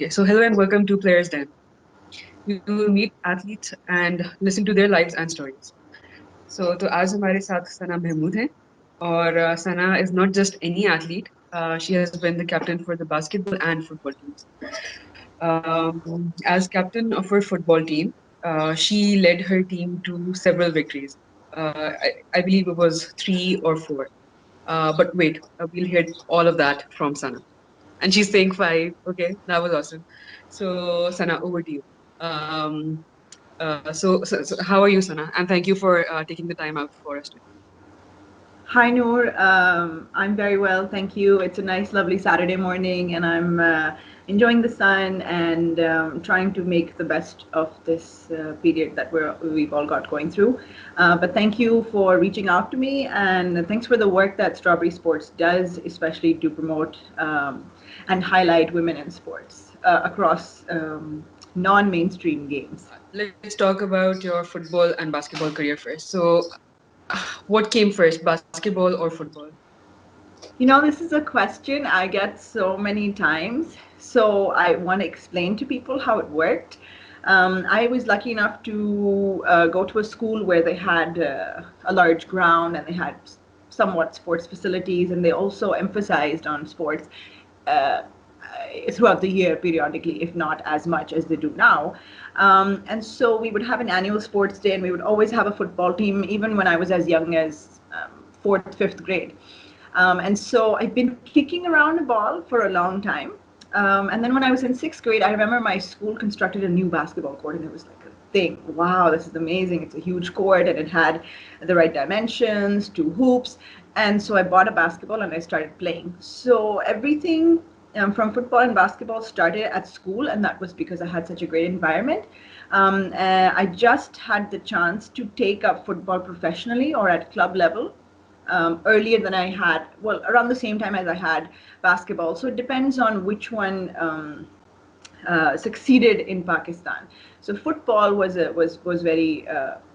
Okay, so hello and welcome to Players Den. You will meet athletes and listen to their lives and stories. तो आज हमारे साथ सना महमूद हैं और सना is not just any athlete. She has been the captain for the basketball and football teams. As captain of her football team, she led her team to several victories. I believe it was three or four. But wait, we'll hear all of that from Sana. And she's saying five. Okay, that was awesome. So Sana, over to you. Um, so how are you, Sana? And thank you for taking the time out for us today. Hi Noor, I'm very well, thank you. It's a nice, lovely Saturday morning, and I'm enjoying the sun and trying to make the best of this period that we've all got going through. But thank you for reaching out to me, and thanks for the work that Strawberry Sports does, especially to promote and highlight women in sports across non-mainstream games. Let's talk about your football and basketball career first. So, what came first, basketball or football? This is a question I get so many times. So I want to explain to people how it worked. I was lucky enough to go to a school where they had a large ground and they had somewhat sports facilities, and they also emphasized on sports uh, throughout the year periodically, if not as much as they do now. And so we would have an annual sports day, and we would always have a football team, even when I was as young as fourth, fifth grade. And so I've been kicking around a ball for a long time. And then when I was in sixth grade, I remember my school constructed a new basketball court, and it was like a thing. Wow, this is amazing. It's a huge court, and it had the right dimensions, two hoops. And so I bought a basketball and I started playing. So everything from football and basketball started at school, and that was because I had such a great environment. I just had the chance to take up football professionally or at club level earlier than I had, well, around the same time as I had basketball. So it depends on which one succeeded in Pakistan. So football was very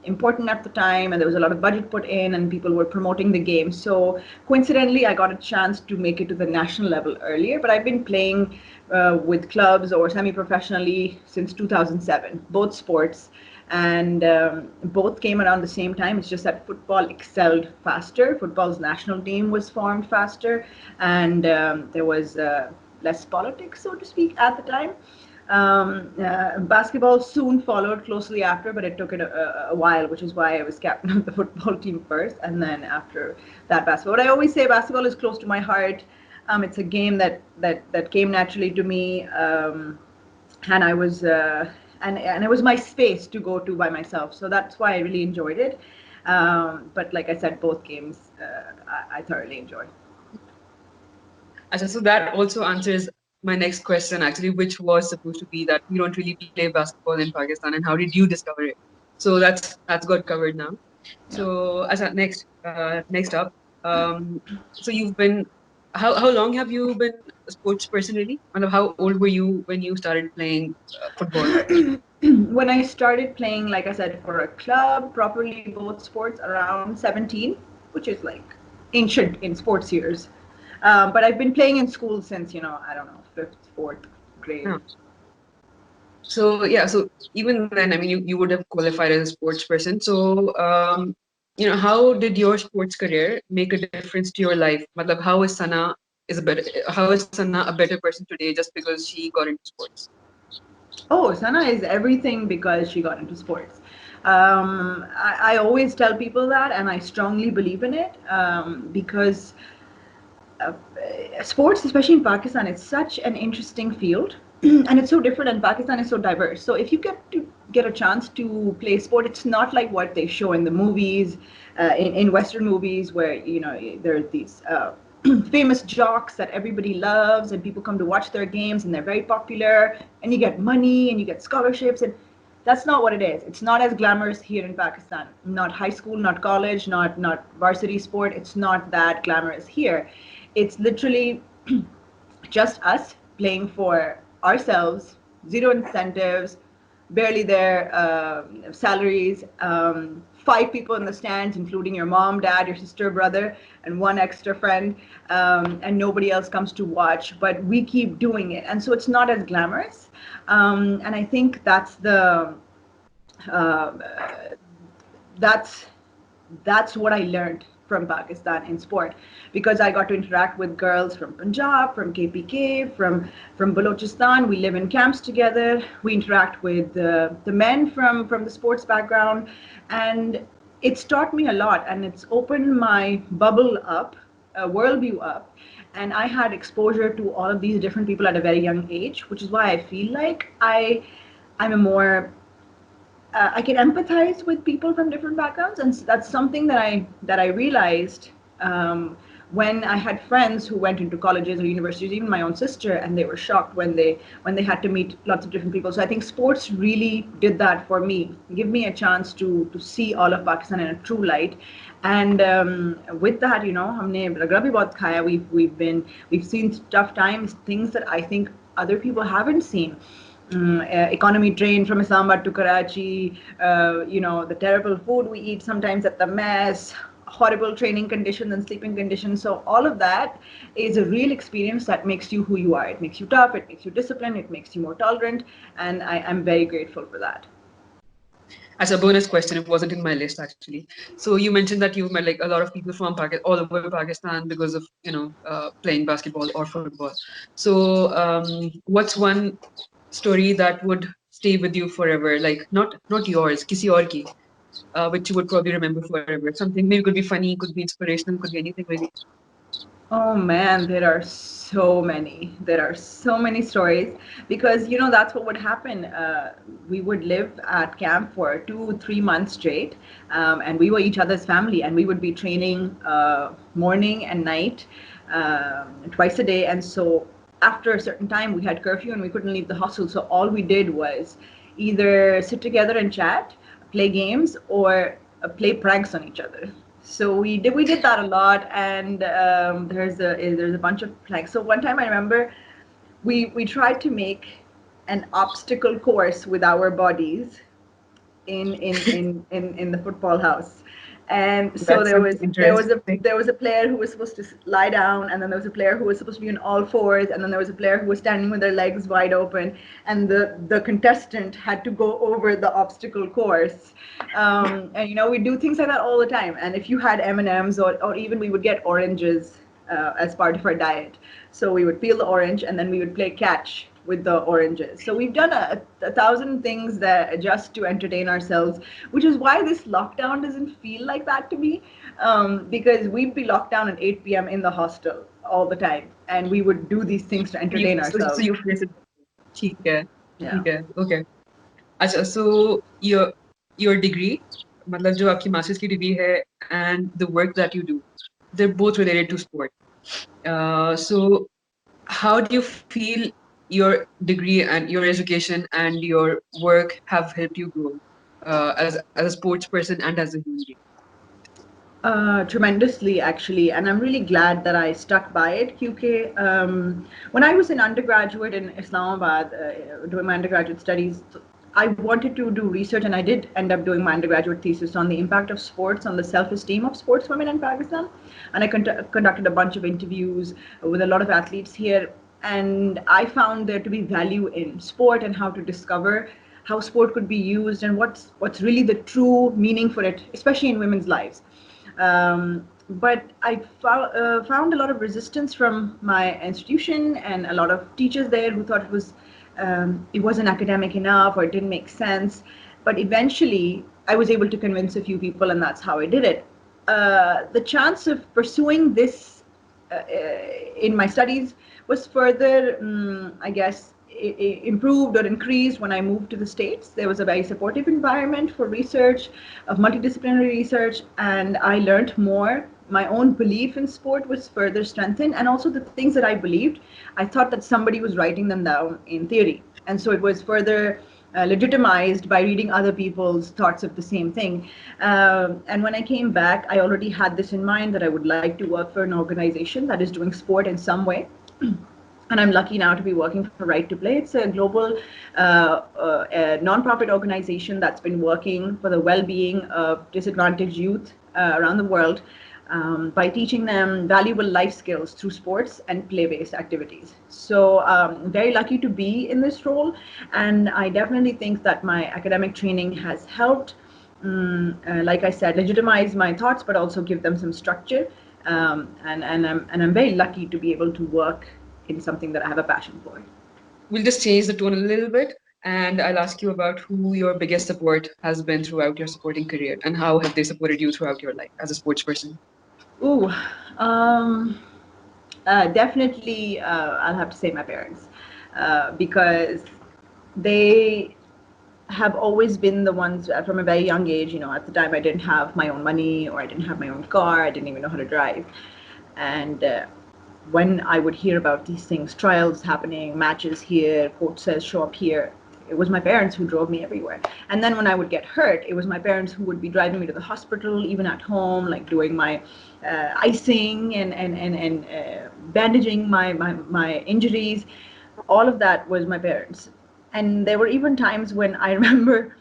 important at the time, and there was a lot of budget put in, and people were promoting the game. So coincidentally, I got a chance to make it to the national level earlier. But I've been playing with clubs or semi-professionally since 2007, both sports, and both came around the same time. It's just that football excelled faster. Football's national team was formed faster, and there was less politics, so to speak, at the time. Basketball soon followed closely after, but it took it a while, which is why I was captain of the football team first, and then after that, basketball. But I always say basketball is close to my heart. It's a game that came naturally to me, and I was and it was my space to go to by myself. So that's why I really enjoyed it. But like I said, both games I thoroughly enjoyed. Achha, so that also answers my next question, actually, which was supposed to be that we don't really play basketball in Pakistan, and how did you discover it? So that's got covered now. Yeah. So, Achha, next up, so you've been how long have you been a sports person really? And how old were you when you started playing football? When I started playing, like I said, for a club, properly both sports, around 17, which is like ancient in sports years. But I've been playing in school since, I don't know, fifth, fourth grade. Yeah. So yeah, so even then, I mean, you would have qualified as a sports person. So how did your sports career make a difference to your life? Matlab, how is Sana a better person today just because she got into sports? Oh, Sana is everything because she got into sports. I always tell people that, and I strongly believe in it because uh, sports, especially in Pakistan, it's such an interesting field. And it's so different, and Pakistan is so diverse. So if you get a chance to play sport, it's not like what they show in the movies, in Western movies, where there are these famous jocks that everybody loves, and people come to watch their games, and they're very popular, and you get money and you get scholarships, and that's not what it is. It's not as glamorous here in Pakistan. Not high school, not college, not varsity sport. It's not that glamorous here. It's literally just us playing for ourselves, zero incentives, barely there, salaries, 5 people in the stands, including your mom, dad, your sister, brother, and one extra friend, and nobody else comes to watch. But we keep doing it, and so it's not as glamorous. And I think uh, that's that's what I learned from Pakistan in sport, because I got to interact with girls from Punjab, from KPK, from Balochistan. We live in camps together. We interact with the men from the sports background, and it's taught me a lot, and it's opened my bubble up, worldview up, and I had exposure to all of these different people at a very young age, which is why I feel like I'm a more I can empathize with people from different backgrounds, and that's something that I realized when I had friends who went into colleges or universities, even my own sister, and they were shocked when they had to meet lots of different people. So I think sports really did that for me, give me a chance to see all of Pakistan in a true light. And with that, हमने रगड़ा भी बहुत खाया. We've seen tough times, things that I think other people haven't seen. Economy train from Islamabad to Karachi, the terrible food we eat sometimes at the mess, horrible training conditions and sleeping conditions. So all of that is a real experience that makes you who you are. It makes you tough, it makes you disciplined, it makes you more tolerant, and I'm very grateful for that. As a bonus question, it wasn't in my list actually. So you mentioned that you've met like a lot of people from all over Pakistan because of playing basketball or football. So what's one story that would stay with you forever? Like not yours, kisi aur ki, which you would probably remember forever. Something maybe could be funny, could be inspirational, could be anything really. Oh man, there are so many. There are so many stories, because that's what would happen. We would live at camp for 2 3 months straight, and we were each other's family, and we would be training morning and night, twice a day. And so after a certain time, we had curfew and we couldn't leave the hostel. So all we did was either sit together and chat, play games, or play pranks on each other. So we did that a lot, and there's a bunch of pranks. So one time I remember we tried to make an obstacle course with our bodies in the football house. And so That there sounds was there was a interesting. there was a player who was supposed to lie down, and then there was a player who was supposed to be on all fours, and then there was a player who was standing with their legs wide open, and the contestant had to go over the obstacle course. And we do things like that all the time. And if you had M&Ms, or even we would get oranges as part of our diet, so we would peel the orange and then we would play catch with the oranges. So we've done a thousand things that just to entertain ourselves, which is why this lockdown doesn't feel like that to me, because we'd be locked down at 8 p.m. in the hostel all the time, and we would do these things to entertain So ourselves. you face it. ठीक है, Yeah. ठीक है, okay. अच्छा, so your degree, मतलब जो आपकी master's की degree है, and the work that you do, they're both related to sport. So how do you feel your degree and your education and your work have helped you grow as a sports person and as a human being? Tremendously, actually, and I'm really glad that I stuck by it. Because when I was an undergraduate in Islamabad, doing my undergraduate studies, I wanted to do research, and I did end up doing my undergraduate thesis on the impact of sports on the self-esteem of sportswomen in Pakistan. And I conducted a bunch of interviews with a lot of athletes here, and I found there to be value in sport and how to discover how sport could be used and what's really the true meaning for it, especially in women's lives. But I found a lot of resistance from my institution and a lot of teachers there who thought it wasn't academic enough or it didn't make sense. But eventually, I was able to convince a few people, and that's how I did it. The chance of pursuing this in my studies was further, I guess, improved or increased when I moved to the States. There was a very supportive environment for research, of multidisciplinary research, and I learned more. My own belief in sport was further strengthened, and also the things that I believed, I thought that somebody was writing them down in theory. And so it was further legitimized by reading other people's thoughts of the same thing. And when I came back, I already had this in mind that I would like to work for an organization that is doing sport in some way. and I'm lucky now to be working for Right to Play. It's a global non-profit organization that's been working for the well-being of disadvantaged youth around the world by teaching them valuable life skills through sports and play-based activities. So very lucky to be in this role, and I definitely think that my academic training has helped, like I said, legitimize my thoughts, but also give them some structure. And I'm very lucky to be able to work in something that I have a passion for. We'll just change the tone a little bit, and I'll ask you about who your biggest support has been throughout your supporting career, and how have they supported you throughout your life as a sports person. Ooh, um, definitely, I'll have to say my parents, because they have always been the ones from a very young age. At the time I didn't have my own money, or I didn't have my own car, I didn't even know how to drive. And when I would hear about these things, trials happening, matches here, coach says show up here, it was my parents who drove me everywhere. And then when I would get hurt, it was my parents who would be driving me to the hospital, even at home, like doing my icing and bandaging my injuries. All of that was my parents. And there were even times when I remember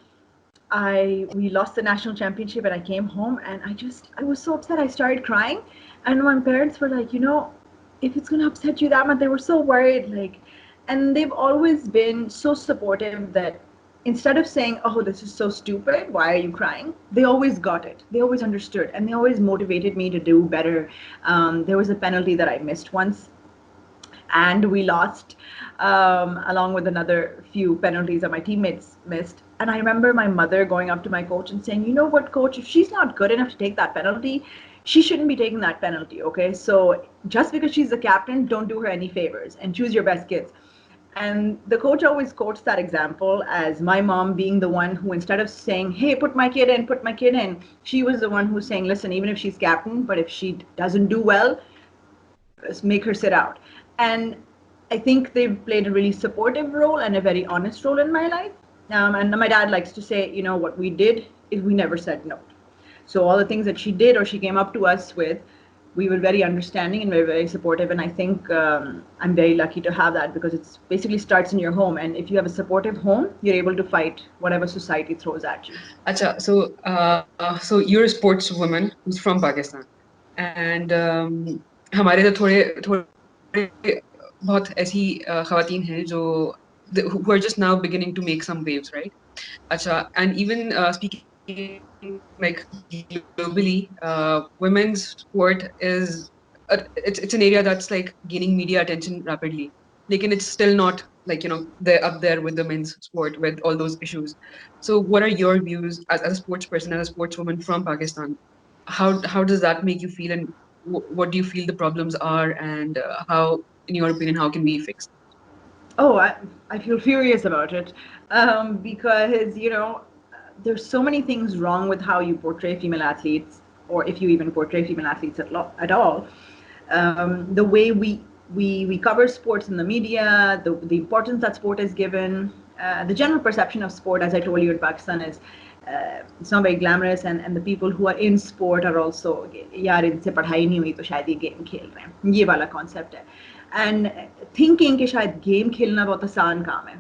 we lost the national championship and I came home and I was so upset. I started crying, and my parents were like, if it's gonna upset you that much, they were so worried, like, and they've always been so supportive that instead of saying, "Oh, this is so stupid, why are you crying?" they always got it. They always understood, and they always motivated me to do better. There was a penalty that I missed once, and we lost, along with another few penalties that my teammates missed. And I remember my mother going up to my coach and saying, "You know what, coach, if she's not good enough to take that penalty, she shouldn't be taking that penalty, okay? So just because she's the captain, don't do her any favors and choose your best kids." And the coach always quotes that example as my mom being the one who, instead of saying, "Hey, put my kid in," she was the one who's saying, "Listen, even if she's captain, but if she doesn't do well, make her sit out." And I think they've played a really supportive role and a very honest role in my life. And my dad likes to say, what we did is we never said no. So all the things that she did or she came up to us with, we were very understanding and very, very supportive. And I think I'm very lucky to have that, because it basically starts in your home. And if you have a supportive home, you're able to fight whatever society throws at you. Acha, so you're a sportswoman who's from Pakistan, and हमारे तो थोड़े थोड़े बहुत ऐसी खवातीन हैं जो who are just now beginning to make some waves, right? Acha, and even speaking like globally, women's sport is it's an area that's like gaining media attention rapidly. Like, and it's still not like they're up there with the men's sport with all those issues. So, what are your views as a sports person, as a sportswoman from Pakistan? How does that make you feel, and what do you feel the problems are, and how, in your opinion, how can we fix them? Oh, I feel furious about it, because, there's so many things wrong with how you portray female athletes, or if you even portray female athletes at all. The way we cover sports in the media, the importance that sport is given, the general perception of sport, as I told you, in Pakistan is it's not very glamorous, and the people who are in sport are also, यार इनसे पढ़ाई नहीं हुई तो शायद ये game खेल रहे हैं, ये वाला concept है. And thinking कि शायद गेम खेलना बहुत आसान काम है.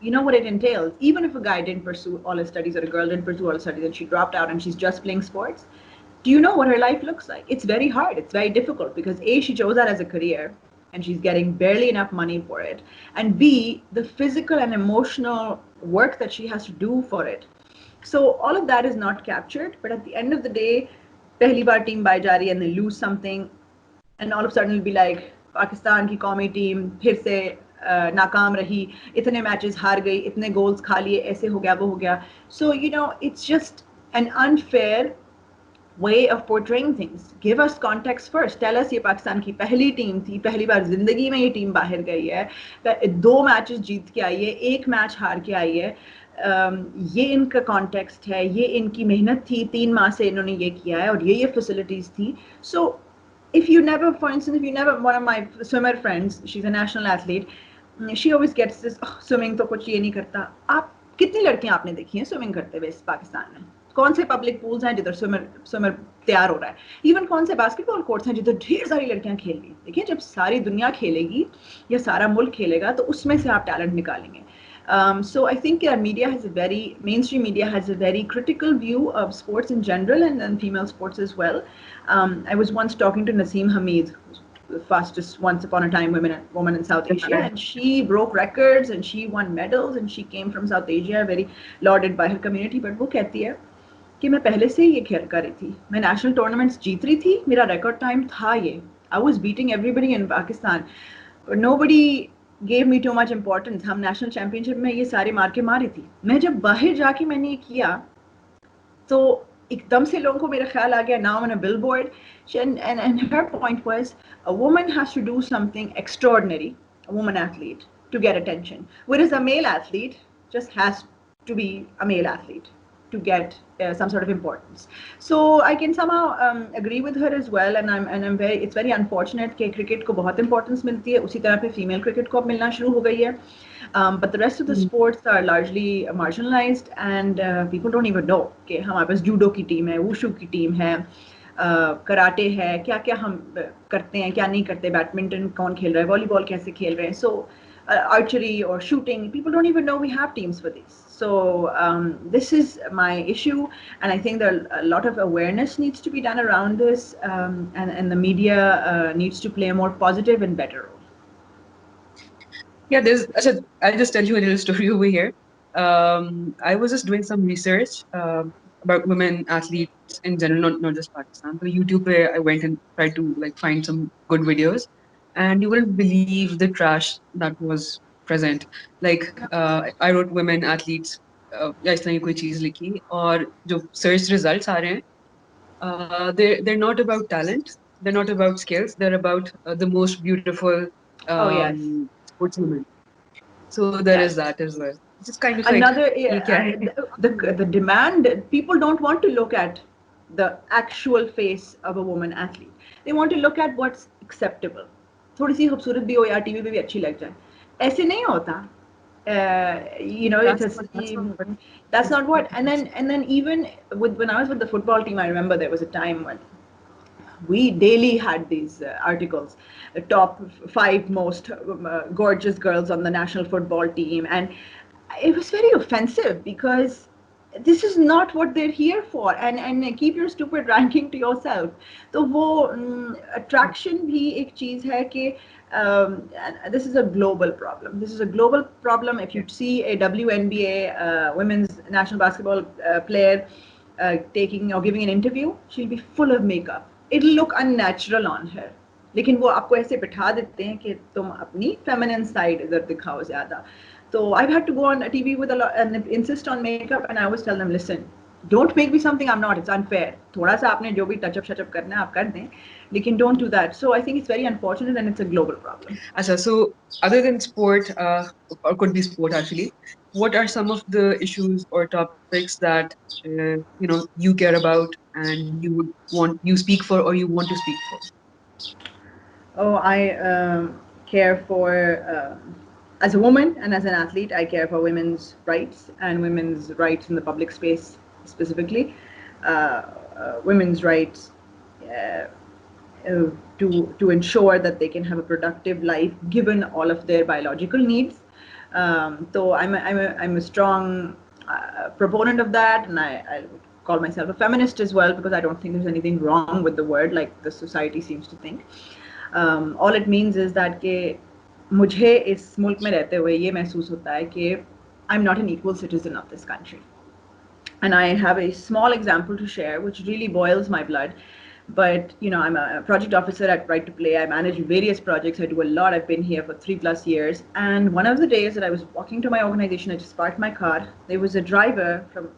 You know what it entails. Even if a guy didn't pursue all his studies, or a girl didn't pursue all his studies, and she dropped out and she's just playing sports, do you know what her life looks like? It's very hard. It's very difficult, because A, she chose that as a career and she's getting barely enough money for it. And B, the physical and emotional work that she has to do for it. So all of that is not captured. But at the end of the day, pehli baar team bhai ja rahi hai and they lose something, and all of a sudden it'll be like, Pakistan की कौमी team फिर से नाकाम रही, इतने matches हार गई, इतने गोल्स खा लिए, ऐसे हो गया, वो हो गया. So, it's just an unfair way of portraying things. Give us context first. Tell us ये पाकिस्तान की पहली टीम थी, पहली बार जिंदगी में ये टीम बाहर गई है, 2 मैचेस जीत के आई है, 1 मैच हार के आई है. ये इनका कॉन्टेक्स्ट है, ये इनकी मेहनत थी, 3 माह से इन्होंने ये किया है, और ये फैसिलिटीज थी. So if you never, for instance, one of my swimmer friends, she's a national athlete, she always gets this, oh, swimming तो कुछ ये नहीं करता. आप कितनी लड़कियां आपने देखी हैं स्विमिंग करते हुए इस पाकिस्तान में? कौन से पब्लिक पूल्स हैं जिधर स्विमर स्विमर तैयार हो रहा है, इवन कौन से बास्केटबॉल कोर्ट्स हैं जिधर ढेर सारी लड़कियां खेल रही हैं. देखिए जब सारी दुनिया खेलेगी या सारा मुल्क खेलेगा तो उसमें से आप टैलेंट निकालेंगे. So I think media has a very mainstream media has a very critical view of sports in general and female sports as well. I was once talking to Naseem Hameed, the fastest once upon a time woman in South Asia, and she broke records and she won medals and she came from South Asia, very lauded by her community. But वो कहती है कि मैं पहले से ही ये खेल कर रही थी, मैं नेशनल टूर्नामेंट्स जीत रही थी, मेरा रिकॉर्ड टाइम था ये, I was beating everybody in Pakistan, nobody gave me too much importance, हम नेशनल चैंपियनशिप में ये सारे मार के मारी थी. मैं जब बाहर जाके मैंने ये किया तो एकदम से लोगों को मेरा ख्याल आ गया, now on a billboard. And her point was a woman has to do something extraordinary, a woman athlete, to get attention, whereas a male athlete just has to be a male athlete to get some sort of importance. So I can somehow agree with her as well, and I'm very, it's very unfortunate कि cricket को बहुत importance मिलती है, उसी तरह पे female cricket को अब मिलना शुरू हो गई है. But the rest of the sports are largely marginalized, and people don't even know कि हमारे पास judo की team है, wushu की team है, कराटे है, क्या क्या हम करते हैं, क्या नहीं करते, बैडमिंटन कौन खेल रहा है, वॉलीबॉल कैसे खेल रहे हैं. So archery or shooting, people don't even know we have teams for these. So this is my issue, and I think that a lot of awareness needs to be done around this, and the media needs to play a more positive and better role. Yeah, I'll just tell you a little story over here. I was just doing some research about women athletes in general, not just Pakistan. So YouTube, I went and tried to like find some good videos, and you wouldn't believe the trash that was present. Like I wrote women athletes, या इस तरह की कोई चीज लिखी, और जो search results आ रहे हैं, they're not about talent, they're not about skills, they're about the most beautiful Oh yes, sportswoman. So there is yes. that as well. It's just kind of like, Another ये क्या है? the demand, people don't want to look at the actual face of a woman athlete, they want to look at what's acceptable. थोड़ी सी खूबसूरत भी हो यार, TV पे भी अच्छी लग जाए, ऐसे नहीं होता. You know, That's not what. that's not what. And then even when I was with the football team, I remember there was a time when we daily had these articles, the top 5 most gorgeous girls on the national football team, and it was very offensive because this is not what they're here for, and keep your stupid ranking to yourself. तो वो attraction भी एक चीज है कि and this is a global problem. This is a global problem. If you see a WNBA women's national basketball player taking or giving an interview, she'll be full of makeup. It'll look unnatural on her. लेकिन वो आपको ऐसे बिठा देते हैं कि तुम अपनी feminine side इधर दिखाओ ज़्यादा. So I've had to go on TV with a lot and insist on makeup, and I always tell them, listen, don't make me something I'm not. It's unfair. थोड़ा सा आपने जो भी touch up करना है आप कर दें, लेकिन don't do that. So I think it's very unfortunate, and it's a global problem. Asha, so other than sport, or could be sport actually, what are some of the issues or topics that you care about and you speak for or you want to speak for? Oh, I care for, as a woman and as an athlete, I care for women's rights and women's rights in the public space specifically. Women's rights to ensure that they can have a productive life given all of their biological needs. So I'm a strong proponent of that, and I call myself a feminist as well, because I don't think there's anything wrong with the word like the society seems to think. All it means is that कि मुझे इस मुल्क में रहते हुए ये महसूस होता है कि I'm not an equal citizen of this country. And I have a small example to share which really boils my blood. But I'm a project officer at Right to Play. I manage various projects. I do a lot. I've been here for 3+ years. And one of the days that I was walking to my organization, I just parked my car. There was a driver from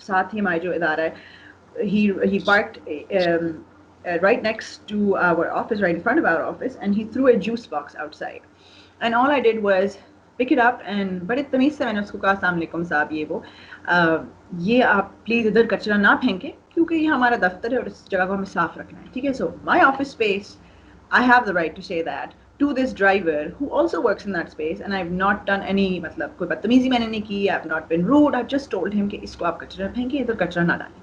साथ ही हमारे जो इदारा है, he parked right next to our office, right in front of our office, and he threw a juice box outside. And all I did was pick it up, and बड़े तमीज़ से मैंने उसको कहा, अस्सलाम वालेकुम साहब, ये आप प्लीज़ इधर कचरा ना फेंकें, क्योंकि ये हमारा दफ्तर है और इस जगह को हमें साफ रखना है, ठीक है. So my office space, I have the right to say that, to this driver who also works in that space, and I've not done any, मतलब कोई बदतमीजी मैंने नहीं की, I've not been rude, I've just told him कि इसको आप कचरा फेंकिए, इधर कचरा ना डालें,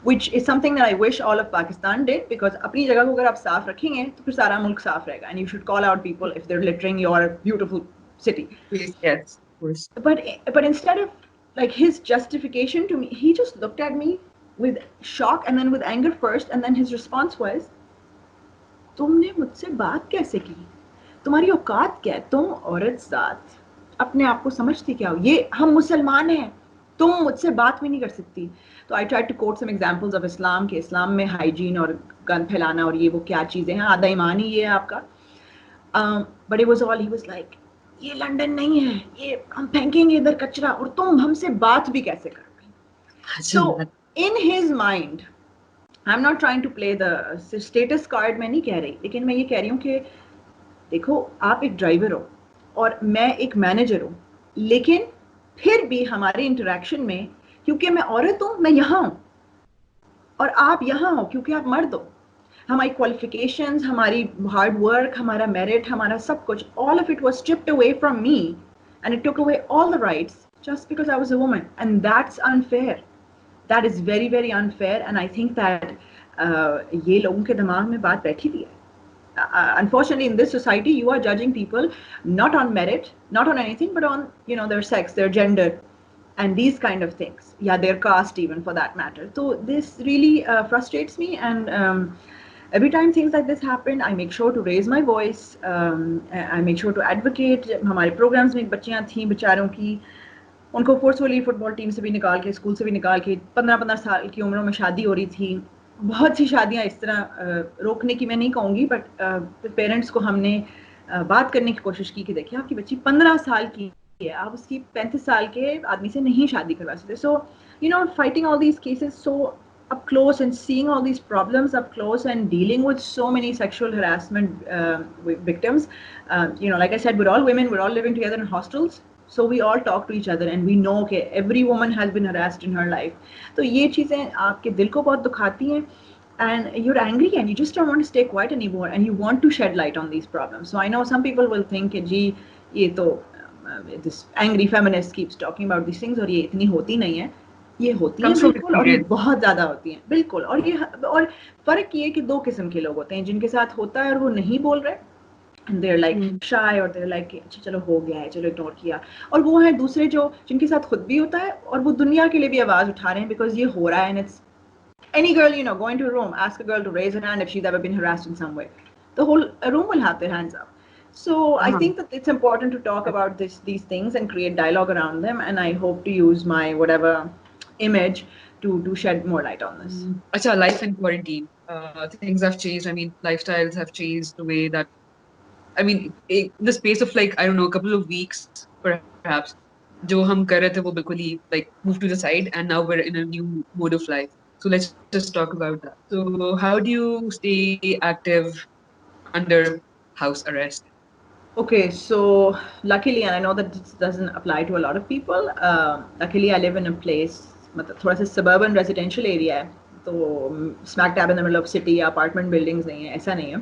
which is something that I wish all of Pakistan did, because अपनी जगह को अगर आप साफ रखेंगे तो फिर सारा मुल्क साफ रहेगा, and you should call out people if they're littering your beautiful city. Yes, yes, of course. But instead of like his justification to me, he just looked at me with shock and then with anger first, and then his response was, तुमने मुझसे बात कैसे की, तुम्हारी औकात क्या है, तुम औरत जात अपने आप को समझती क्या हो, ये हम मुसलमान हैं, तुम मुझसे बात भी नहीं कर सकती. तो I try to quote some examples of Islam, के इस्लाम में हाइजीन और गंद फैलाना और ये वो क्या चीज़ें हैं, आधा ईमान ही ये है आपका. But it was all, he was like, ये लंदन नहीं है, ये हम फेंकेंगे इधर कचरा और तुम हमसे बात भी कैसे करोगे. So in his mind, I am not trying to play the status card, मैं नहीं कह रही, लेकिन मैं ये कह रही हूँ कि देखो आप एक ड्राइवर हो और मैं एक मैनेजर हूँ, लेकिन फिर भी हमारे इंटरेक्शन में, क्योंकि मैं औरत हूँ, मैं यहाँ हूँ और आप यहाँ हो क्योंकि आप मर्द हो, हमारी क्वालिफिकेशंस, हमारी हार्ड वर्क, हमारा मेरिट, हमारा सब कुछ, all of it was stripped away from me, and it took away all the rights just because I was a woman, and that's unfair. That is very very unfair, and I think that ये लोगों के दिमाग में बात बैठी हुई है. Unfortunately, in this society, you are judging people not on merit, not on anything, but on, you know, their sex, their gender, and these kind of things. Yeah, their caste, even for that matter. So this really frustrates me, and every time things like this happen, I make sure to raise my voice. I make sure to advocate. हमारे programs में बच्चियाँ थीं बेचारों की, उनको forcefully football team से भी निकाल के, स्कूल से भी निकाल के, 15-15 साल की उम्रों में शादी हो रही थी. बहुत सी शादियां इस तरह रोकने की मैं नहीं कहूँगी, बट पेरेंट्स को हमने बात करने की कोशिश की कि देखिए आपकी बच्ची 15 साल की है, आप उसकी 35 साल के आदमी से नहीं शादी करवा सकते. So you know, fighting all these cases so up close and seeing all these problems up close and dealing with so many sexual harassment victims. You know, like I said, we're all women, we're all living together in hostels, so we all talk to each other and we know that every woman has been harassed in her life. तो ये चीज़ें आपके दिल को बहुत दुखाती हैं, and you're angry and you just don't want to stay quiet anymore, and you want to shed light on these problems. So I know some people will think कि जी ये तो this angry feminist keeps talking about these things और ये इतनी होती नहीं है. ये होती हैं बिल्कुल, और ये बहुत ज़्यादा होती हैं बिल्कुल. और फ़र्क ये है कि दो किस्म के लोग होते हैं, जिनके साथ होता है और वो नहीं बोल रहे, and they're like shy, or they're like अच्छा चलो हो गया है, चलो इग्नोर किया. और वो हैं दूसरे जो, जिनके साथ खुद भी होता है और वो दुनिया के लिए भी आवाज़ उठा रहे हैं, because ये हो रहा है. And it's any girl, you know, go into a room, ask a girl to raise her hand if she's ever been harassed in some way, the whole room will have their hands up. So I think that it's important to talk about these things and create dialogue around them, and I hope to use my whatever image to shed more light on this. Acha, life in quarantine. Things have changed. I mean, lifestyles have changed the way that, I mean, in the space of like, I don't know, a couple of weeks, perhaps, जो हम कर रहे थे वो बिल्कुल ही like move to the side, and now we're in a new mode of life. So let's just talk about that. So how do you stay active under house arrest? Okay, so luckily, and I know that this doesn't apply to a lot of people, luckily I live in a place, मतलब थोड़ा सा suburban residential area है, तो smack dab in the middle of city या apartment buildings नहीं है, ऐसा नहीं है.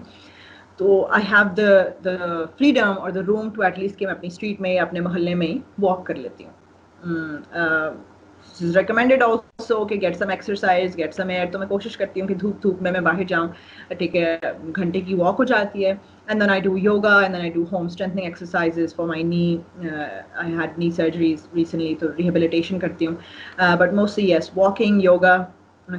तो I have the freedom or the room to at least कि मैं अपनी street में या अपने मोहल्ले में ही walk कर लेती हूँ. This is recommended also कि get some exercise, get some air. तो मैं कोशिश करती हूँ कि धूप धूप में मैं बाहर जाऊँ, ठीक है, घंटे की walk हो जाती है. And then I do yoga, and then I do home strengthening exercises for my knee. I had knee surgeries recently, so rehabilitation करती हूँ. But mostly yes, walking, yoga,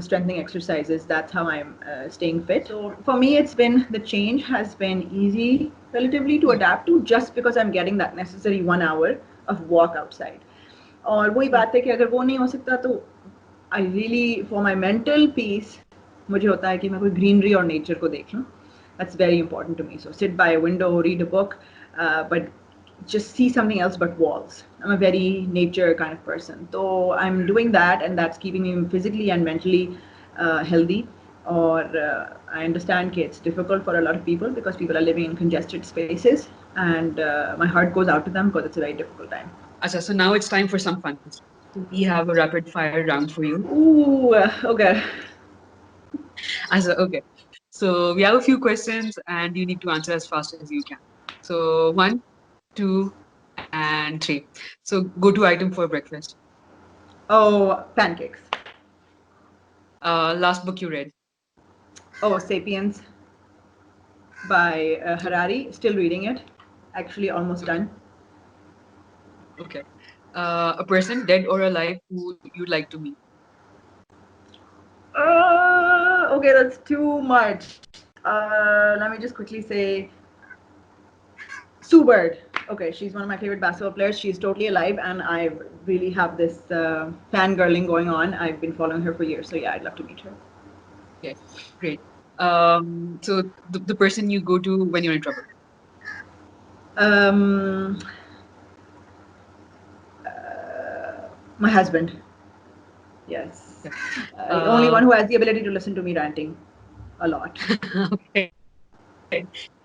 strengthening exercises. That's how I'm staying fit. So for me, it's been, the change has been easy relatively to adapt to, just because I'm getting that necessary 1 hour of walk outside. और वही बात है कि अगर वो नहीं हो सकता तो I really, for my mental peace, मुझे होता है कि मैं कोई ग्रीनरी और नेचर को देख लूँ. That's very important to me. So sit by a window, read a book, but just see something else but walls. I'm a very nature kind of person. So I'm doing that, and that's keeping me physically and mentally healthy. Or I understand that it's difficult for a lot of people because people are living in congested spaces, and my heart goes out to them because it's a very difficult time. Acha, so now it's time for some fun. So we have a rapid fire round for you. Ooh, okay. Acha, okay. So we have a few questions and you need to answer as fast as you can. So one, two, and three. So go to item for breakfast. Oh, pancakes. Last book you read. Oh, Sapiens by Okay. Harari. Still reading it. Actually, almost Okay. done. Okay. A person, dead or alive, who you'd like to meet. Okay, that's too much. Let me just quickly say Sue Bird. Okay, she's one of my favorite basketball players. She's totally alive, and I really have this fangirling going on. I've been following her for years, so yeah, I'd love to meet her. Okay, great. So the person you go to when you're in trouble. Um, my husband. Yes, Okay. the only one Uh, who has the ability to listen to me ranting a lot. okay,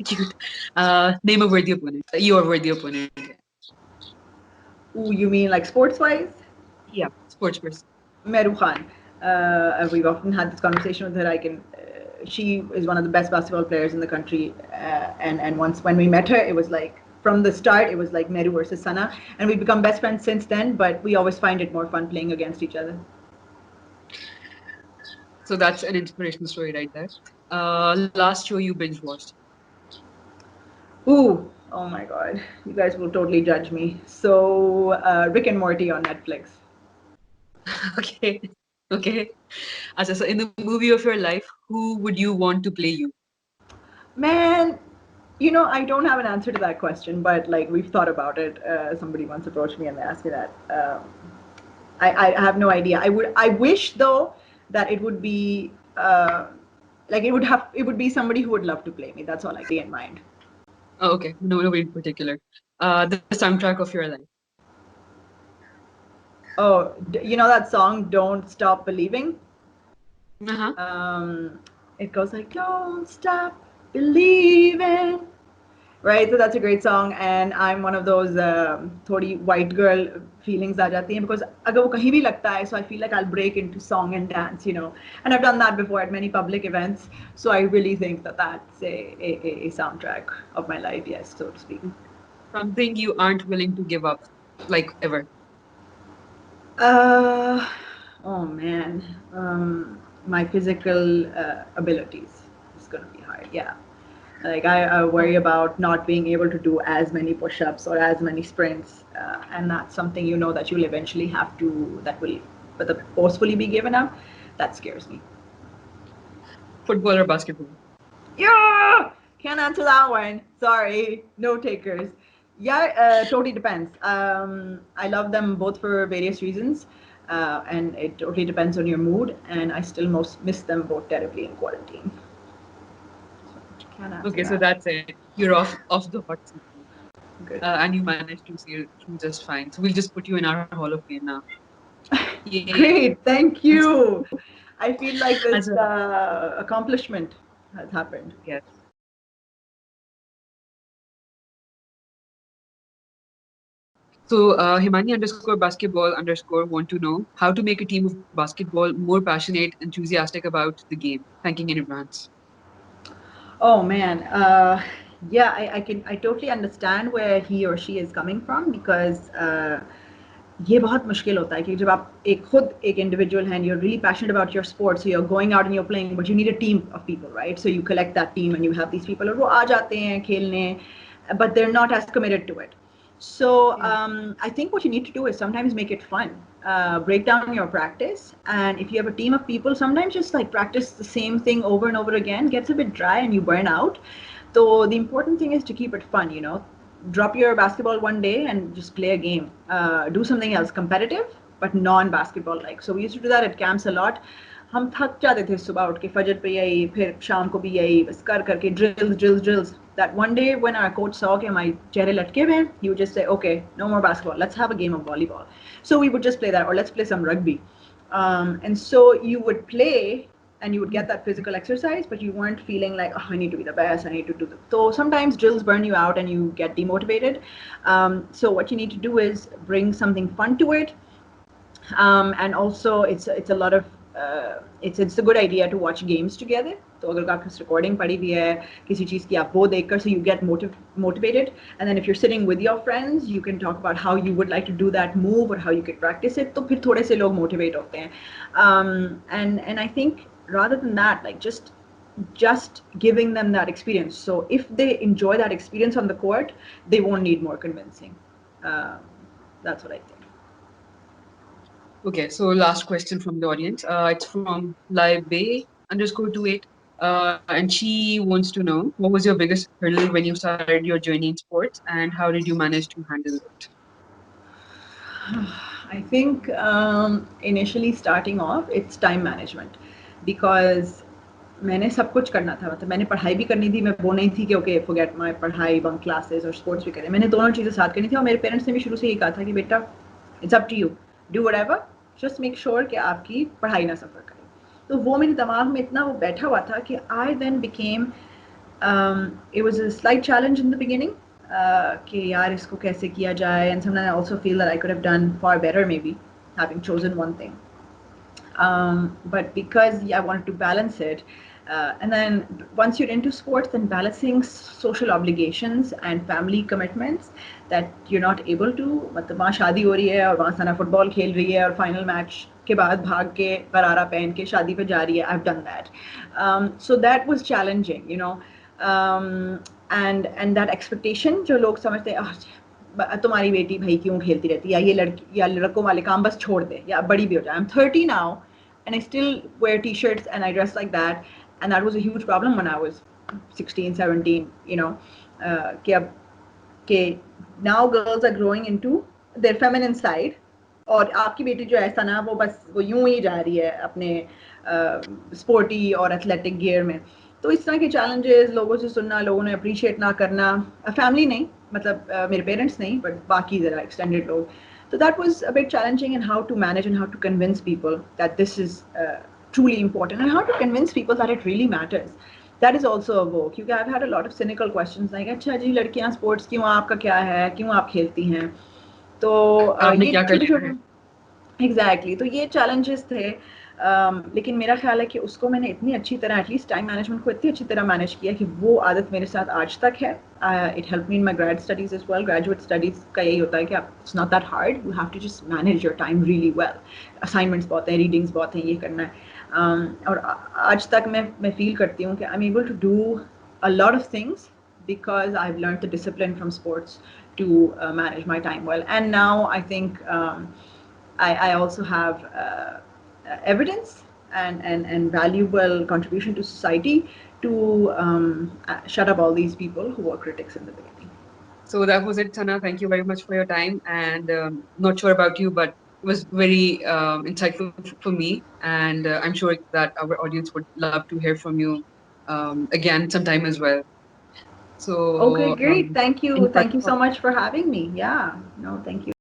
cute. Name a worthy opponent. Your worthy opponent. Yeah. Ooh, you mean like sports wise? Yeah. Sports person. Meru Khan. We've often had this conversation with her. I can. She is one of the best basketball players in the country, and once when we met her, it was like from the start, it was like Meru versus Sana, and we've become best friends since then. But we always find it more fun playing against each other. So that's an inspirational story right there. Last show you binge watched. Ooh, oh my God, you guys will totally judge me. So Rick and Morty on Netflix. Okay. Okay. So in the movie of your life, who would you want to play you? Man, I don't have an answer to that question, but like we've thought about it. Somebody once approached me and they asked me that. I have no idea. I wish though that it would be like it would be somebody who would love to play me. That's all I can in mind. Oh, okay. No, nobody in particular. The soundtrack of your life. Oh, you know that song "Don't Stop Believing"? Uh-huh. Um, it goes like "Don't stop believing." Right, so that's a great song, and I'm one of those थोड़ी white girl feelings आ जाती हैं because अगर वो कहीं भी लगता है, so I feel like I'll break into song and dance, and I've done that before at many public events, so I really think that that's a soundtrack of my life, yes, so to speak. Something you aren't willing to give up, like ever. Uh, oh man, my physical abilities is gonna be hard, yeah. Like I worry Oh, about not being able to do as many push-ups or as many sprints, and that's something that you'll eventually have to that will, but the forcefully be given up. That scares me. football or basketball? Yeah, can't answer that one. Sorry, no takers. Yeah, totally depends. I love them both for various reasons, and it totally depends on your mood. And I still most miss them both terribly in quarantine. So can't answer Okay, so that. that's it. You're off the hot seat now. Good. And you managed to see it through just fine. So we'll just put you in our Hall of Fame now. Yay! Great, thank you. I feel like As this a accomplishment has happened. yes. So Himani underscore basketball underscore want to know how to make a team of basketball more passionate, enthusiastic about the game. Thanking in advance. Oh man, yeah, I totally understand where he or she is coming from because ये बहुत मुश्किल होता है कि जब आप एक खुद एक individual हैं, you're really passionate about your sport, so you're going out and you're playing, but you need a team of people, right? So you collect that team and you have these people और वो आ जाते हैं खेलने, but they're not as committed to it. So Yeah. I think what you need to do is sometimes make it fun. Break down your practice, and if you have a team of people, sometimes just like practice the same thing over and over again gets a bit dry and you burn out. So the important thing is to keep it fun. Drop your basketball one day and just play a game. Do something else competitive, but non-basketball like. So we used to do that at camps a lot. हम थक जाते थे सुबह उठ के फजर पे यही फिर शाम को भी यही बस कर करके drills that one day when our coach saw कि हमारे चेहरे लटके हुए हैं he would just say okay no more basketball, let's have a game of volleyball. So we would just play that, or let's play some rugby. And so you would play and you would get that physical exercise, but you weren't feeling like, oh, I need to be the best, I need to do the. So sometimes drills burn you out and you get demotivated. So what you need to do is bring something fun to it, and also it's a lot of it's a good idea to watch games together. तो अगर आपके पास recording पड़ी हुई है किसी चीज़ की आप वो देखकर so you get motivated, and then if you're sitting with your friends you can talk about how you would like to do that move or how you could practice it, तो फिर थोड़े से लोग motivate होते हैं. And I think rather than that, like just giving them that experience. So if they enjoy that experience on the court, they won't need more convincing. Um, that's what I think. Okay, so last question from the audience. It's from Live Bay underscore 28. And she wants to know what was your biggest hurdle when you started your journey in sports and how did you manage to handle it? I think initially starting off, it's time management because मैंने सब कुछ करना था, मतलब मैंने पढ़ाई भी करनी थी, मैं वो नहीं थी कि ओके फॉरगेट माय पढ़ाई बंक क्लासेस और स्पोर्ट्स भी करें, मैंने दोनों चीज़ें साथ करनी थी और मेरे पेरेंट्स ने भी शुरू से यही कहा था कि बेटा it's up to you, do whatever, just make sure कि आपकी पढ़ाई ना सफ़र करे. तो वो मेरे दिमाग में इतना वो बैठा हुआ था कि I then became it was a slight challenge in the beginning कि यार इसको कैसे किया जाए, and sometimes I also feel that I could have done far better maybe having chosen one thing. But because I wanted to balance it, and then once you're into sports, then balancing social obligations and family commitments that you're not able to. मतलब वहाँ शादी हो रही है और वहाँ सना football खेल रही है और फाइनल मैच के बाद भाग के गरारा पहन के शादी पे जा रही है. I've done that. So that was challenging, you know. And that expectation जो लोग समझते हैं तुम्हारी बेटी भाई क्यों खेलती रहती है या ये लड़की या लड़कों वाले काम बस छोड़ दे या बड़ी भी हो जाए. I'm 30 now and I still wear t-shirts and I dress like that, and that was a huge problem when I was 16 17, you know. कि now girls are growing into their feminine side और आपकी बेटी जो है सना वो बस वो यूं ही जा रही है अपने स्पोर्टी और एथलेटिक गियर में. तो इस तरह के चैलेंजेस लोगों से सुनना, लोगों ने अप्रिशिएट ना करना, फैमिली नहीं मतलब मेरे पेरेंट्स नहीं बट बाकी ज़रा एक्सटेंडेड लोग. So that was a bit challenging in how to manage and how to convince people that this is truly important and how to convince people that it really matters. That is also a wo क्योंकि I've had a lot of cynical questions like अच्छा जी लड़कियां sports क्यों, आपका क्या है, क्यों आप खेलती हैं. तो आपने ये क्या कर छोटे लिया छोटे है? एग्जैक्टली तो ये चैलेंजेस थे. लेकिन मेरा ख्याल है कि उसको मैंने इतनी अच्छी तरह एटलीस्ट टाइम मैनेजमेंट को इतनी अच्छी तरह मैनेज किया कि वो आदत मेरे साथ आज तक है. It help me in my grade studies as well. Graduate studies का यही होता है कि आप it's not that hard, you have to just manage your time really well. Assignments बहुत हैं, रीडिंग्स बहुत हैं, ये करना है. और आज तक मैं फील करती हूँ कि I am able to do a lot of things because I've learned the discipline from sports to manage my time well. And now I think I also have evidence and valuable contribution to society to shut up all these people who were critics in the beginning. So that was it, Sana. Thank you very much for your time. And not sure about you, but it was very insightful for me. And I'm sure that our audience would love to hear from you again sometime as well. Okay, So, great. Thank in you. fact, Thank you so much for having me. Yeah. No, thank you.